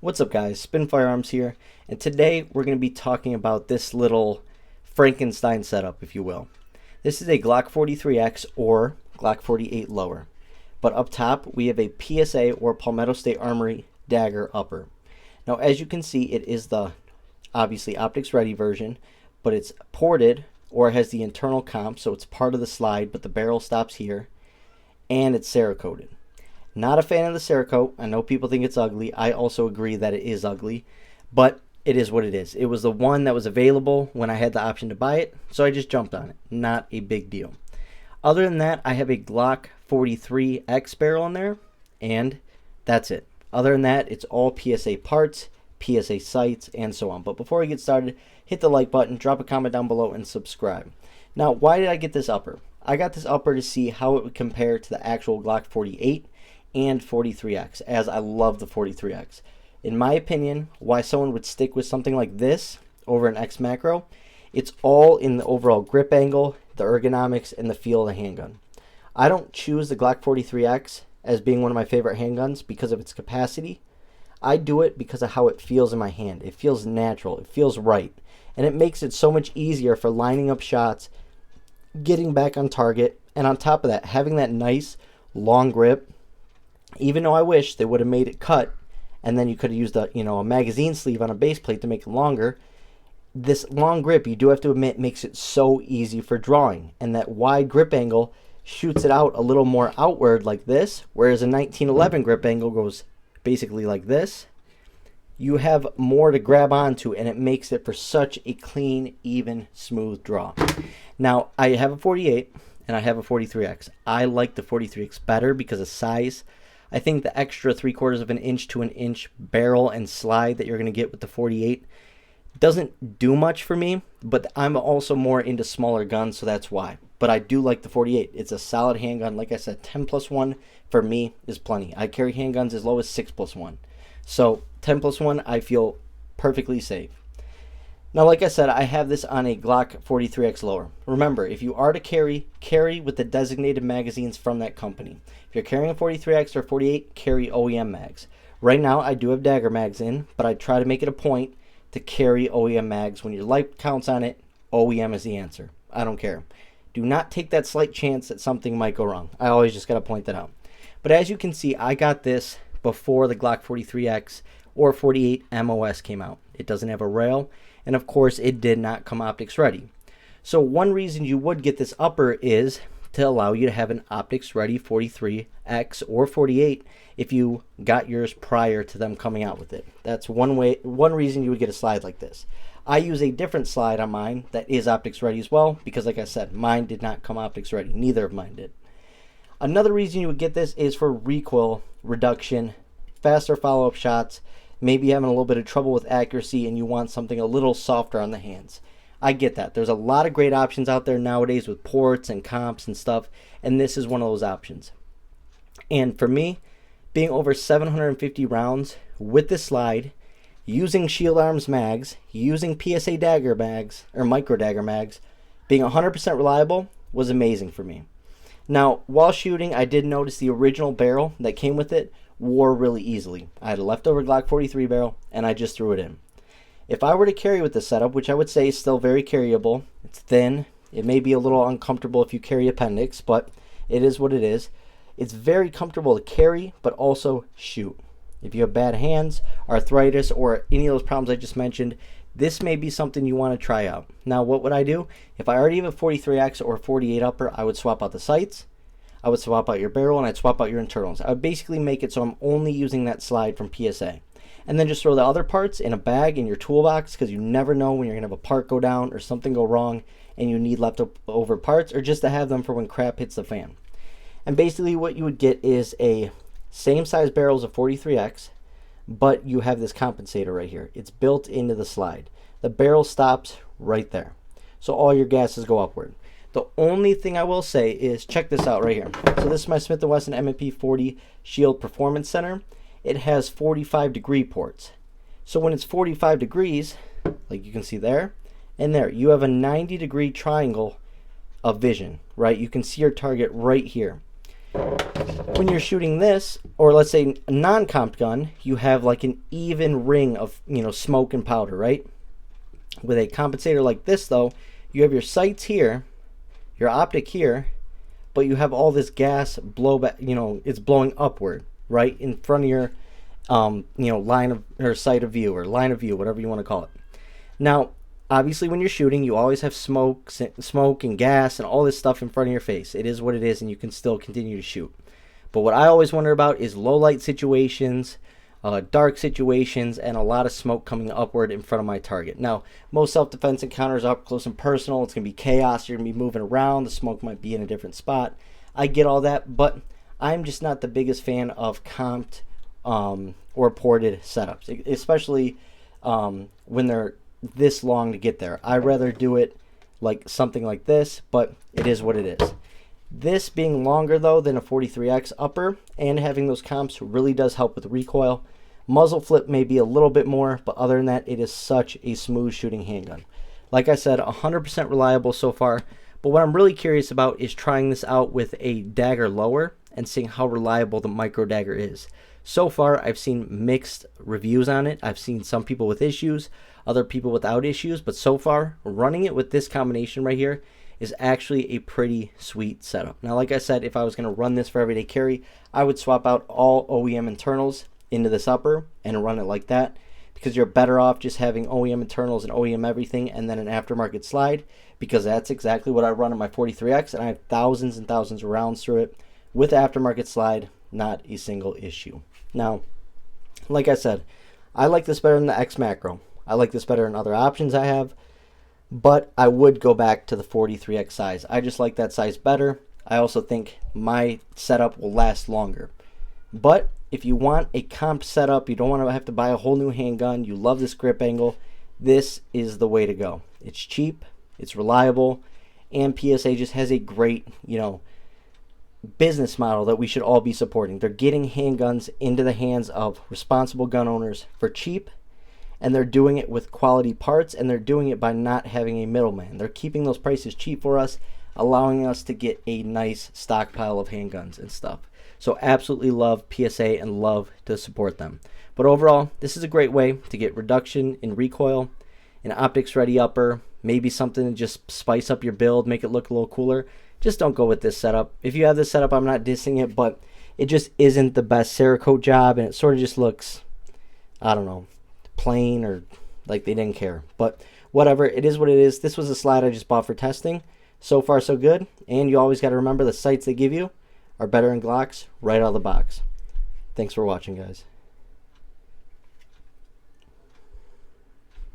What's up guys, Spin Firearms here, and today we're going to be talking about this little Frankenstein setup, if you will. This is a Glock 43X or Glock 48 lower, but up top we have a PSA or Palmetto State Armory Dagger upper. Now as you can see, it is the obviously optics ready version, but it's ported or has the internal comp, so it's part of the slide, but the barrel stops here, and it's Cerakoted. Not a fan of the Cerakote. I know people think it's ugly. I also agree that it is ugly, but it is what it is. It was the one that was available when I had the option to buy it, so I just jumped on it. Not a big deal. Other than that, I have a Glock 43X barrel in there, and that's it. Other than that, it's all PSA parts, PSA sights, and so on. But before we get started, hit the like button, drop a comment down below, and subscribe. Now, why did I get this upper? I got this upper to see how it would compare to the actual Glock 48 and 43X, as I love the 43X. In my opinion, why someone would stick with something like this over an X Macro, it's all in the overall grip angle, the ergonomics, and the feel of the handgun. I don't choose the Glock 43X as being one of my favorite handguns because of its capacity. I do it because of how it feels in my hand. It feels natural, it feels right, and it makes it so much easier for lining up shots, getting back on target, and on top of that, having that nice long grip. Even though I wish they would have made it cut, and then you could have used a magazine sleeve on a base plate to make it longer. This long grip, you do have to admit, makes it so easy for drawing, and that wide grip angle shoots it out a little more outward like this, whereas a 1911 grip angle goes basically like this. You have more to grab onto, and it makes it for such a clean, even, smooth draw. Now, I have a 48 and I have a 43X. I like the 43X better because of size. I think the extra 3/4 of an inch to an inch barrel and slide that you're going to get with the 48 doesn't do much for me, but I'm also more into smaller guns, so that's why. But I do like the 48. It's a solid handgun. Like I said, 10+1 for me is plenty. I carry handguns as low as 6+1. So 10+1, I feel perfectly safe. Now, like I said, I have this on a Glock 43X lower. Remember, if you are to carry with the designated magazines from that company. If you're carrying a 43X or 48, carry OEM mags. Right now, I do have Dagger mags in, but I try to make it a point to carry OEM mags. When your life counts on it, OEM is the answer. I don't care. Do not take that slight chance that something might go wrong. I always just got to point that out. But as you can see, I got this before the Glock 43X or 48 MOS came out. It doesn't have a rail, and of course it did not come optics ready. So one reason you would get this upper is to allow you to have an optics ready 43X or 48 if you got yours prior to them coming out with it. That's one reason you would get a slide like this. I use a different slide on mine that is optics ready as well, because like I said, mine did not come optics ready. Neither of mine did. Another reason you would get this is for recoil reduction, faster follow-up shots, maybe having a little bit of trouble with accuracy and you want something a little softer on the hands. I get that. There's a lot of great options out there nowadays with ports and comps and stuff, and this is one of those options. And for me, being over 750 rounds with this slide, using Shield Arms mags, using PSA Dagger mags, or Micro Dagger mags, being 100% reliable was amazing for me. Now, while shooting, I did notice the original barrel that came with it wore really easily. I had a leftover Glock 43 barrel, and I just threw it in. If I were to carry with this setup, which I would say is still very carryable, it's thin, it may be a little uncomfortable if you carry appendix, but it is what it is. It's very comfortable to carry, but also shoot. If you have bad hands, arthritis, or any of those problems I just mentioned, this may be something you want to try out. Now, what would I do? If I already have a 43X or 48 upper, I would swap out the sights, I would swap out your barrel, and I'd swap out your internals. I would basically make it so I'm only using that slide from PSA. And then just throw the other parts in a bag in your toolbox, because you never know when you're going to have a part go down or something go wrong and you need leftover parts, or just to have them for when crap hits the fan. And basically what you would get is a same size barrel as a 43X, but you have this compensator right here. It's built into the slide. The barrel stops right there, so all your gases go upward. The only thing I will say is, check this out right here. So this is my Smith & Wesson M&P 40 Shield Performance Center. It has 45-degree ports. So when it's 45 degrees, like you can see there and there, you have a 90-degree triangle of vision, right? You can see your target right here. When you're shooting this, or let's say a non-comped gun, you have like an even ring of, smoke and powder, right? With a compensator like this, though, you have your sights here, your optic here, but you have all this gas blowback, it's blowing upward, right, in front of your, line of, or sight of view, or line of view, whatever you want to call it. Now, obviously, when you're shooting, you always have smoke and gas and all this stuff in front of your face. It is what it is, and you can still continue to shoot. But what I always wonder about is low light situations, dark situations, and a lot of smoke coming upward in front of my target. Now, most self-defense encounters up close and personal. It's going to be chaos. You're going to be moving around. The smoke might be in a different spot. I get all that, but I'm just not the biggest fan of comped or ported setups, especially when they're this long to get there. I'd rather do it like something like this, but it is what it is. This being longer though than a 43X upper and having those comps really does help with recoil. Muzzle flip may be a little bit more, but other than that, it is such a smooth shooting handgun. Like I said, 100% reliable so far, but what I'm really curious about is trying this out with a Dagger lower and seeing how reliable the micro Dagger is. So far, I've seen mixed reviews on it. I've seen some people with issues, other people without issues, but so far, running it with this combination right here is actually a pretty sweet setup. Now, like I said, if I was going to run this for everyday carry, I would swap out all OEM internals into this upper and run it like that, because you're better off just having OEM internals and OEM everything and then an aftermarket slide, because that's exactly what I run on my 43X, and I have thousands and thousands of rounds through it with aftermarket slide, not a single issue. Now, like I said, I like this better than the X Macro. I like this better than other options I have, but I would go back to the 43X size. I just like that size better. I also think my setup will last longer. But if you want a comp setup, you don't want to have to buy a whole new handgun, you love this grip angle, this is the way to go. It's cheap, it's reliable, and PSA just has a great, business model that we should all be supporting. They're getting handguns into the hands of responsible gun owners for cheap, and they're doing it with quality parts, and they're doing it by not having a middleman. They're keeping those prices cheap for us, allowing us to get a nice stockpile of handguns and stuff. So absolutely love PSA and love to support them. But overall, this is a great way to get reduction in recoil, an optics ready upper, maybe something to just spice up your build, make it look a little cooler. Just don't go with this setup. If you have this setup, I'm not dissing it, but it just isn't the best Cerakote job, and it sort of just looks, I don't know, plain, or like they didn't care. But whatever, it is what it is. This was a slide I just bought for testing. So far so good, and you always got to remember the sights they give you are better than Glocks right out of the box. Thanks for watching, guys.